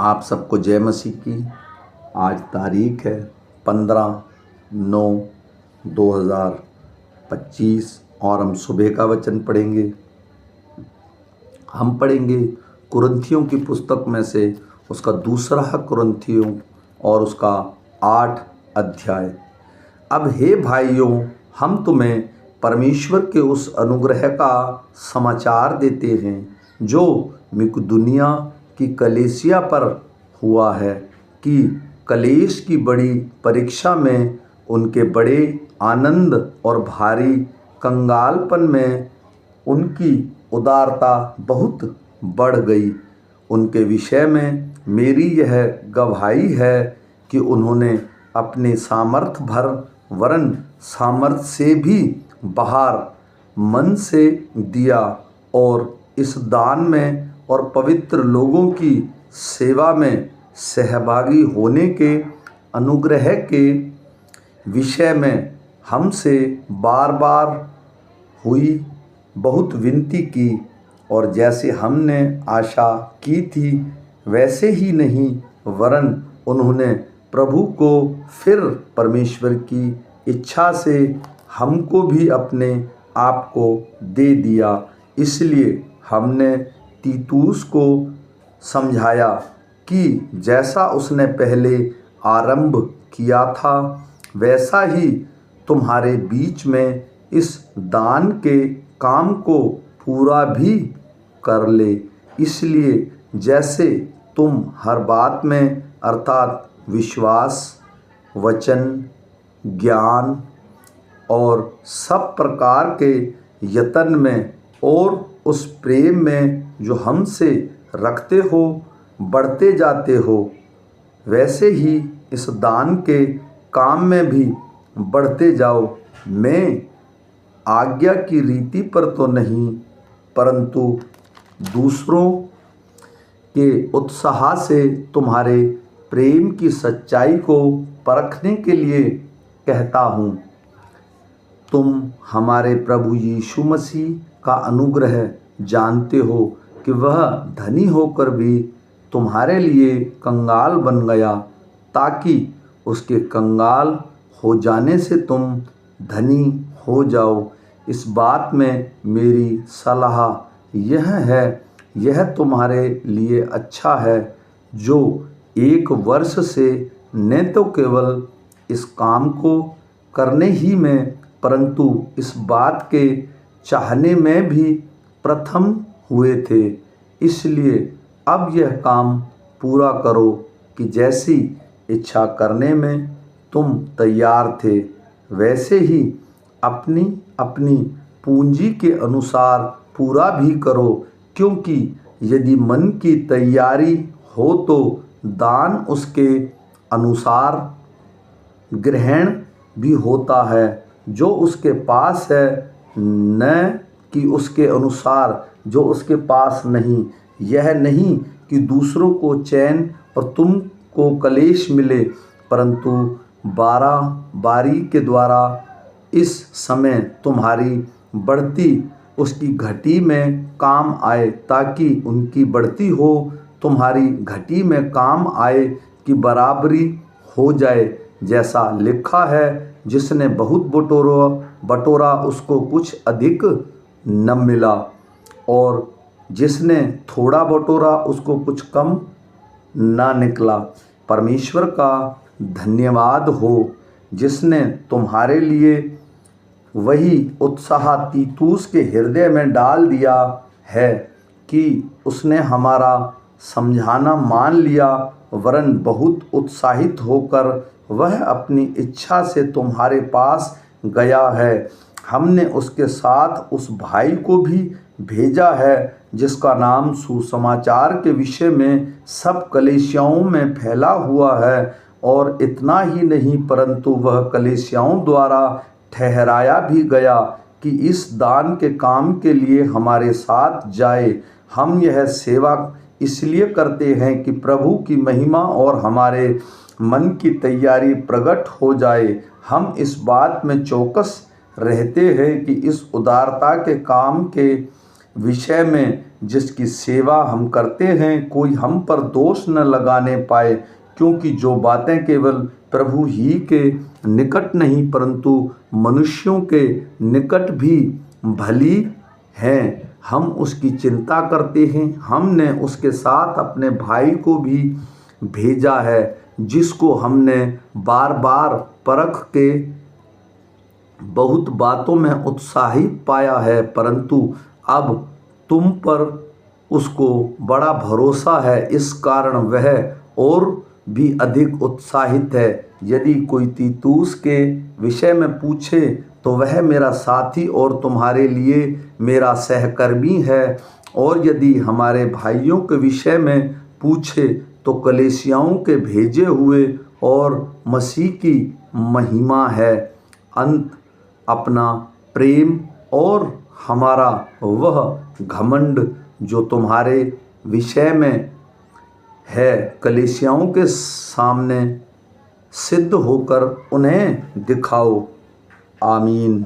आप सबको जय मसीह की। आज तारीख है 15/9/2025 और हम सुबह का वचन पढ़ेंगे। हम पढ़ेंगे कुरिन्थियों की पुस्तक में से उसका दूसरा कुरिन्थियों और उसका 8 अध्याय। अब हे भाइयों, हम तुम्हें परमेश्वर के उस अनुग्रह का समाचार देते हैं जो मकिदुनिया की कलीसिया पर हुआ है, कि कलेश की बड़ी परीक्षा में उनके बड़े आनंद और भारी कंगालपन में उनकी उदारता बहुत बढ़ गई। उनके विषय में मेरी यह गवाही है कि उन्होंने अपने सामर्थ्य भर वरन सामर्थ्य से भी बाहर मन से दिया और इस दान में और पवित्र लोगों की सेवा में सहभागी होने के अनुग्रह के विषय में हमसे बार बार हुई बहुत विनती की, और जैसे हमने आशा की थी वैसे ही नहीं, वरन उन्होंने प्रभु को फिर परमेश्वर की इच्छा से हमको भी अपने आप को दे दिया। इसलिए हमने तीतुस को समझाया कि जैसा उसने पहले आरंभ किया था वैसा ही तुम्हारे बीच में इस दान के काम को पूरा भी कर ले। इसलिए जैसे तुम हर बात में अर्थात विश्वास, वचन, ज्ञान और सब प्रकार के यत्न में और उस प्रेम में जो हमसे रखते हो बढ़ते जाते हो, वैसे ही इस दान के काम में भी बढ़ते जाओ। मैं आज्ञा की रीति पर तो नहीं, परंतु दूसरों के उत्साह से तुम्हारे प्रेम की सच्चाई को परखने के लिए कहता हूँ। तुम हमारे प्रभु यीशु मसीह का अनुग्रह जानते हो कि वह धनी होकर भी तुम्हारे लिए कंगाल बन गया, ताकि उसके कंगाल हो जाने से तुम धनी हो जाओ। इस बात में मेरी सलाह यह है, यह तुम्हारे लिए अच्छा है, जो 1 वर्ष से न तो केवल इस काम को करने ही में, परंतु इस बात के चाहने में भी प्रथम हुए थे। इसलिए अब यह काम पूरा करो कि जैसी इच्छा करने में तुम तैयार थे, वैसे ही अपनी अपनी पूंजी के अनुसार पूरा भी करो। क्योंकि यदि मन की तैयारी हो तो दान उसके अनुसार ग्रहण भी होता है जो उसके पास है, न कि उसके अनुसार जो उसके पास नहीं। यह नहीं कि दूसरों को चैन और तुमको कलेश मिले, परंतु बारी के द्वारा इस समय तुम्हारी बढ़ती उसकी घटी में काम आए, ताकि उनकी बढ़ती हो तुम्हारी घटी में काम आए कि बराबरी हो जाए। जैसा लिखा है, जिसने बहुत बटोरा उसको कुछ अधिक न मिला, और जिसने थोड़ा बटोरा उसको कुछ कम ना निकला। परमेश्वर का धन्यवाद हो, जिसने तुम्हारे लिए वही उत्साह तीतुस के हृदय में डाल दिया है कि उसने हमारा समझाना मान लिया, वरन बहुत उत्साहित होकर वह अपनी इच्छा से तुम्हारे पास गया है। हमने उसके साथ उस भाई को भी भेजा है, जिसका नाम सुसमाचार के विषय में सब कलीसियाओं में फैला हुआ है, और इतना ही नहीं, परंतु वह कलीसियाओं द्वारा ठहराया भी गया कि इस दान के काम के लिए हमारे साथ जाए। हम यह सेवा इसलिए करते हैं कि प्रभु की महिमा और हमारे मन की तैयारी प्रकट हो जाए। हम इस बात में चौकस रहते हैं कि इस उदारता के काम के विषय में जिसकी सेवा हम करते हैं कोई हम पर दोष न लगाने पाए, क्योंकि जो बातें केवल प्रभु ही के निकट नहीं परंतु मनुष्यों के निकट भी भली हैं, हम उसकी चिंता करते हैं। हमने उसके साथ अपने भाई को भी भेजा है, जिसको हमने बार बार परख के बहुत बातों में उत्साहित पाया है, परंतु अब तुम पर उसको बड़ा भरोसा है, इस कारण वह और भी अधिक उत्साहित है। यदि कोई तीतुस के विषय में पूछे तो वह मेरा साथी और तुम्हारे लिए मेरा सहकर्मी है, और यदि हमारे भाइयों के विषय में पूछे तो कलीसियाओं के भेजे हुए और मसीह की महिमा है। अंत अपना प्रेम और हमारा वह घमंड जो तुम्हारे विषय में है कलीसियाओं के सामने सिद्ध होकर उन्हें दिखाओ। आमीन।